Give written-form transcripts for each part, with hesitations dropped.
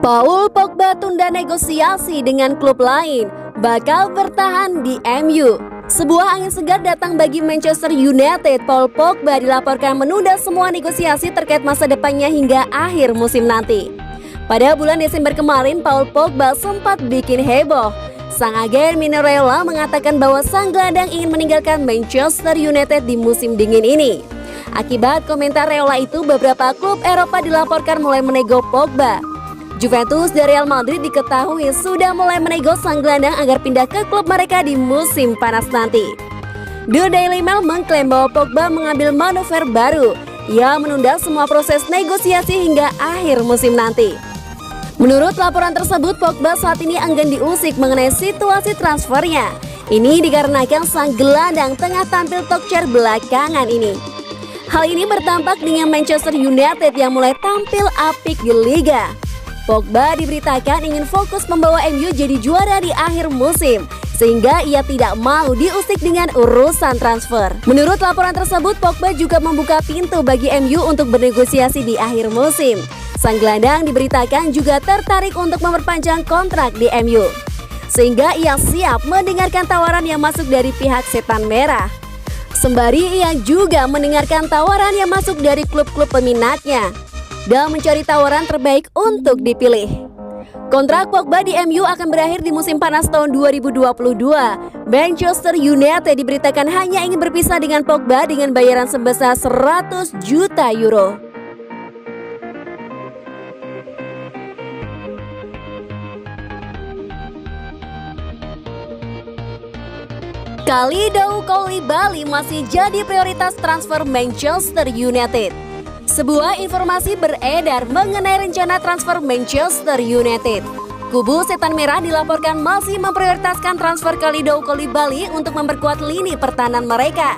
Paul Pogba tunda negosiasi dengan klub lain, bakal bertahan di MU. Sebuah angin segar datang bagi Manchester United. Paul Pogba dilaporkan menunda semua negosiasi terkait masa depannya hingga akhir musim nanti. Pada bulan Desember kemarin, Paul Pogba sempat bikin heboh. Sang agen Mino Raiola mengatakan bahwa sang gelandang ingin meninggalkan Manchester United di musim dingin ini. Akibat komentar Raiola itu, beberapa klub Eropa dilaporkan mulai menego Pogba. Juventus dan Real Madrid diketahui sudah mulai menego sang gelandang agar pindah ke klub mereka di musim panas nanti. The Daily Mail mengklaim bahwa Pogba mengambil manuver baru. Ia menunda semua proses negosiasi hingga akhir musim nanti. Menurut laporan tersebut, Pogba saat ini enggan diusik mengenai situasi transfernya. Ini dikarenakan sang gelandang tengah tampil tokcer belakangan ini. Hal ini bertampak dengan Manchester United yang mulai tampil apik di Liga. Pogba diberitakan ingin fokus membawa MU jadi juara di akhir musim, sehingga ia tidak mau diusik dengan urusan transfer. Menurut laporan tersebut, Pogba juga membuka pintu bagi MU untuk bernegosiasi di akhir musim. Sang gelandang diberitakan juga tertarik untuk memperpanjang kontrak di MU, sehingga ia siap mendengarkan tawaran yang masuk dari pihak Setan Merah. Sembari ia juga mendengarkan tawaran yang masuk dari klub-klub peminatnya dan mencari tawaran terbaik untuk dipilih. Kontrak Pogba di MU akan berakhir di musim panas tahun 2022. Manchester United diberitakan hanya ingin berpisah dengan Pogba dengan bayaran sebesar 100 juta euro. Kalidou Koulibaly masih jadi prioritas transfer Manchester United. Sebuah informasi beredar mengenai rencana transfer Manchester United. Kubu Setan Merah dilaporkan masih memprioritaskan transfer Kalidou Koulibaly untuk memperkuat lini pertahanan mereka.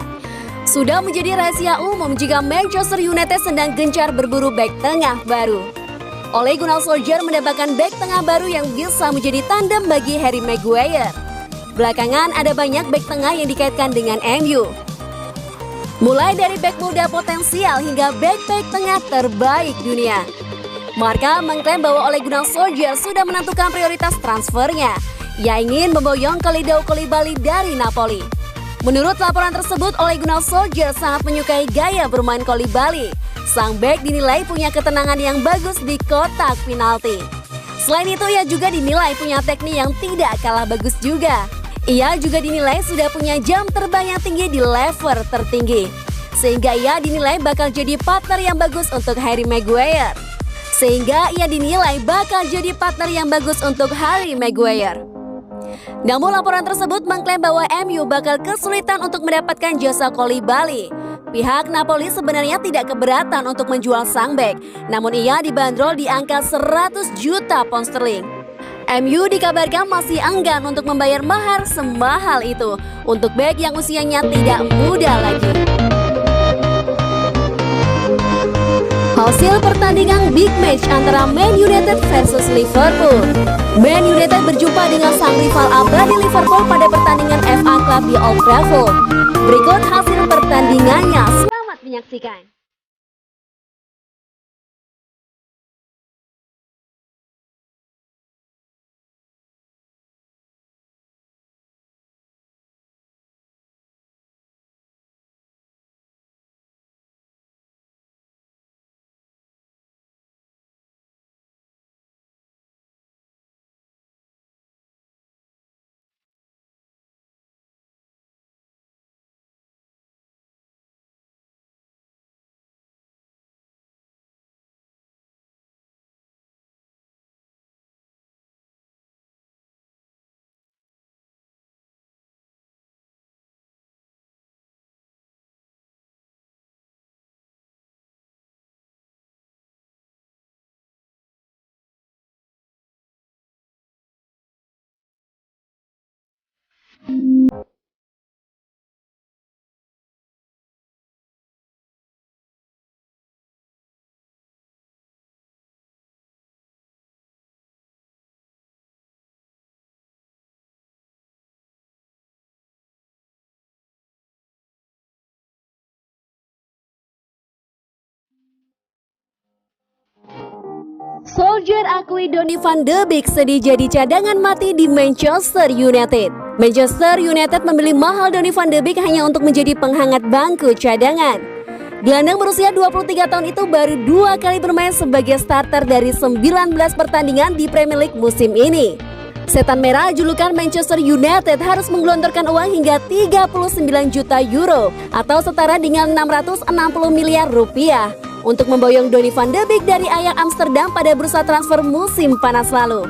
Sudah menjadi rahasia umum jika Manchester United sedang gencar berburu bek tengah baru. Ole Gunnar Solskjaer mendapatkan bek tengah baru yang bisa menjadi tandem bagi Harry Maguire. Belakangan ada banyak bek tengah yang dikaitkan dengan MU. Mulai dari bek muda potensial hingga bek-bek tengah terbaik dunia. Marca mengklaim bahwa Ole Gunnar Solskjaer sudah menentukan prioritas transfernya. Ia ingin memboyong Kalidou Koulibaly dari Napoli. Menurut laporan tersebut, Ole Gunnar Solskjaer sangat menyukai gaya bermain Koulibaly. Sang bek dinilai punya ketenangan yang bagus di kotak penalti. Selain itu, ia juga dinilai punya teknik yang tidak kalah bagus juga. Ia juga dinilai sudah punya jam terbang yang tinggi di level tertinggi, sehingga ia dinilai bakal jadi partner yang bagus untuk Harry Maguire. Namun laporan tersebut mengklaim bahwa MU bakal kesulitan untuk mendapatkan jasa Koulibaly. Pihak Napoli sebenarnya tidak keberatan untuk menjual sang bek, namun ia dibanderol di angka 100 juta pound sterling. MU dikabarkan masih enggan untuk membayar mahar semahal itu untuk bek yang usianya tidak muda lagi. Hasil pertandingan big match antara Man United versus Liverpool. Man United berjumpa dengan sang rival abadi Liverpool pada pertandingan FA Cup di Old Trafford. Berikut hasil pertandingannya, selamat menyaksikan. Solskjaer akui Donny van de Beek sedih jadi cadangan mati di Manchester United. Manchester United membeli mahal Donny van de Beek hanya untuk menjadi penghangat bangku cadangan. Gelandang berusia 23 tahun itu baru 2 kali bermain sebagai starter dari 19 pertandingan di Premier League musim ini. Setan merah julukan Manchester United harus menggelontorkan uang hingga 39 juta euro atau setara dengan 660 miliar rupiah untuk memboyong Donny van de Beek dari Ajax Amsterdam pada bursa transfer musim panas lalu.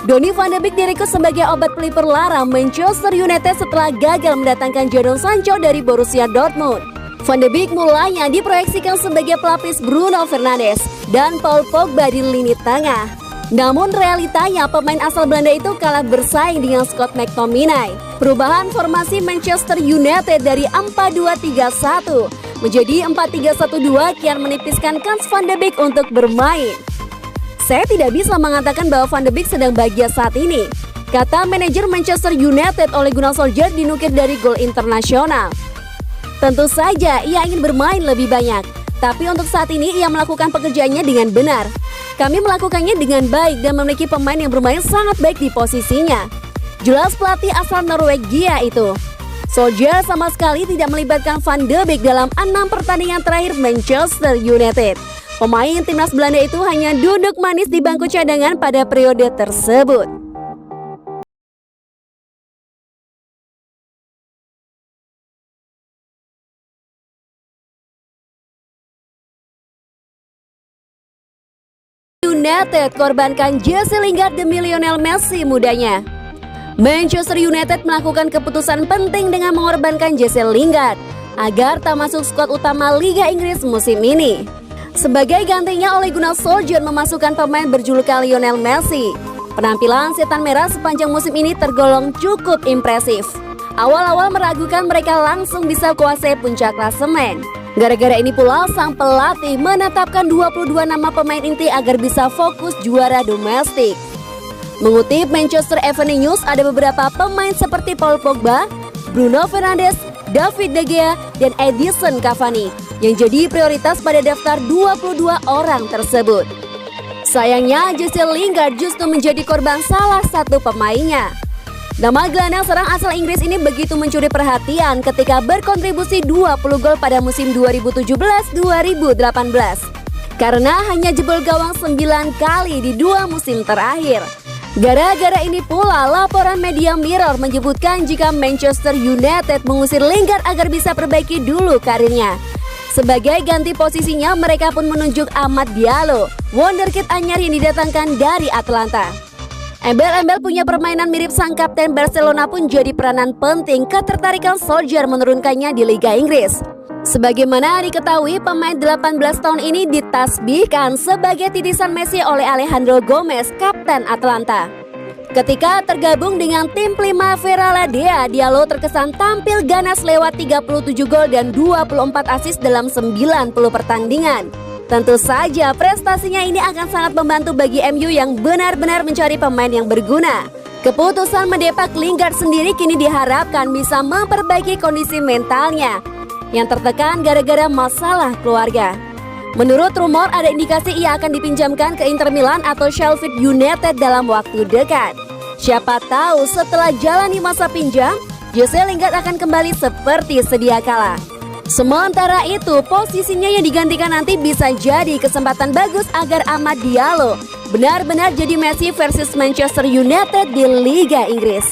Donny van de Beek direkrut sebagai obat pelipur lara Manchester United setelah gagal mendatangkan Jadon Sancho dari Borussia Dortmund. Van de Beek mulanya diproyeksikan sebagai pelapis Bruno Fernandes dan Paul Pogba di lini tengah. Namun realitanya pemain asal Belanda itu kalah bersaing dengan Scott McTominay. Perubahan formasi Manchester United dari 4-2-3-1 menjadi 4-3-1-2 kian menipiskan kans Van de Beek untuk bermain. Saya tidak bisa mengatakan bahwa Van de Beek sedang bahagia saat ini, kata manajer Manchester United Ole Gunnar Solskjaer dinukir dari Gol Internasional. Tentu saja ia ingin bermain lebih banyak, tapi untuk saat ini ia melakukan pekerjaannya dengan benar. Kami melakukannya dengan baik dan memiliki pemain yang bermain sangat baik di posisinya. Jelas pelatih asal Norwegia itu. Solskjaer sama sekali tidak melibatkan Van de Beek dalam 6 pertandingan terakhir Manchester United. Pemain timnas Belanda itu hanya duduk manis di bangku cadangan pada periode tersebut. United korbankan Jesse Lingard demi Lionel Messi mudanya. Manchester United melakukan keputusan penting dengan mengorbankan Jesse Lingard agar tak masuk skuad utama Liga Inggris musim ini. Sebagai gantinya Ole Gunnar Solskjaer memasukkan pemain berjulukan Lionel Messi. Penampilan setan merah sepanjang musim ini tergolong cukup impresif. Awal-awal meragukan mereka langsung bisa kuasai puncak klasemen. Gara-gara ini pula sang pelatih menetapkan 22 nama pemain inti agar bisa fokus juara domestik. Mengutip Manchester Evening News, ada beberapa pemain seperti Paul Pogba, Bruno Fernandes, David De Gea, dan Edinson Cavani yang jadi prioritas pada daftar 22 orang tersebut. Sayangnya Jesse Lingard justru menjadi korban salah satu pemainnya. Nama gelandang serang asal Inggris ini begitu mencuri perhatian ketika berkontribusi 20 gol pada musim 2017-2018. Karena hanya jebol gawang 9 kali di 2 musim terakhir. Gara-gara ini pula laporan media Mirror menyebutkan jika Manchester United mengusir Lingard agar bisa perbaiki dulu karirnya. Sebagai ganti posisinya mereka pun menunjuk Amad Diallo, wonderkid anyar yang didatangkan dari Atlanta. Embel-embel punya permainan mirip sang kapten Barcelona pun jadi peranan penting ketertarikan Solskjaer menurunkannya di Liga Inggris. Sebagaimana diketahui, pemain 18 tahun ini ditasbihkan sebagai titisan Messi oleh Alejandro Gomez, kapten Atlanta. Ketika tergabung dengan tim Primavera Ladea, Diallo terkesan tampil ganas lewat 37 gol dan 24 assist dalam 90 pertandingan. Tentu saja prestasinya ini akan sangat membantu bagi MU yang benar-benar mencari pemain yang berguna. Keputusan mendepak Lingard sendiri kini diharapkan bisa memperbaiki kondisi mentalnya yang tertekan gara-gara masalah keluarga. Menurut rumor ada indikasi ia akan dipinjamkan ke Inter Milan atau Sheffield United dalam waktu dekat. Siapa tahu setelah jalani masa pinjam, Jesse Lingard akan kembali seperti sedia kala. Sementara itu, posisinya yang digantikan nanti bisa jadi kesempatan bagus agar Amad Diallo benar-benar jadi Messi versus Manchester United di Liga Inggris.